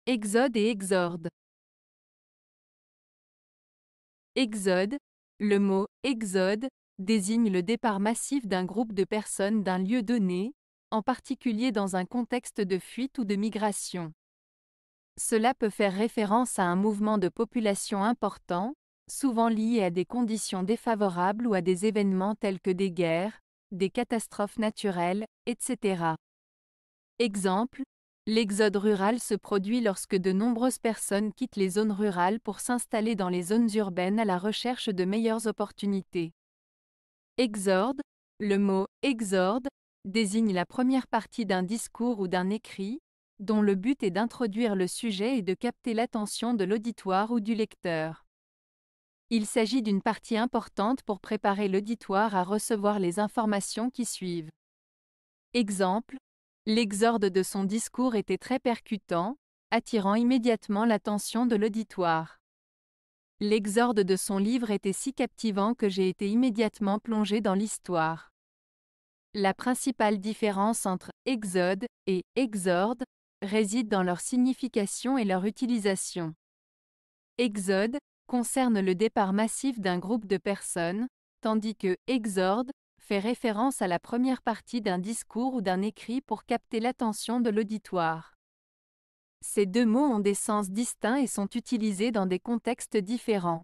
Exode et exorde. Exode. Le mot « exode » désigne le départ massif d'un groupe de personnes d'un lieu donné, en particulier dans un contexte de fuite ou de migration. Cela peut faire référence à un mouvement de population important, souvent lié à des conditions défavorables ou à des événements tels que des guerres, des catastrophes naturelles, etc. Exemple, l'exode rural se produit lorsque de nombreuses personnes quittent les zones rurales pour s'installer dans les zones urbaines à la recherche de meilleures opportunités. Exorde. Le mot « exorde » désigne la première partie d'un discours ou d'un écrit, dont le but est d'introduire le sujet et de capter l'attention de l'auditoire ou du lecteur. Il s'agit d'une partie importante pour préparer l'auditoire à recevoir les informations qui suivent. Exemple, l'exorde de son discours était très percutant, attirant immédiatement l'attention de l'auditoire. L'exorde de son livre était si captivant que j'ai été immédiatement plongé dans l'histoire. La principale différence entre exode et exorde réside dans leur signification et leur utilisation. Exode concerne le départ massif d'un groupe de personnes, tandis que exorde fait référence à la première partie d'un discours ou d'un écrit pour capter l'attention de l'auditoire. Ces deux mots ont des sens distincts et sont utilisés dans des contextes différents.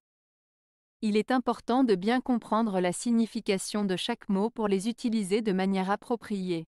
Il est important de bien comprendre la signification de chaque mot pour les utiliser de manière appropriée.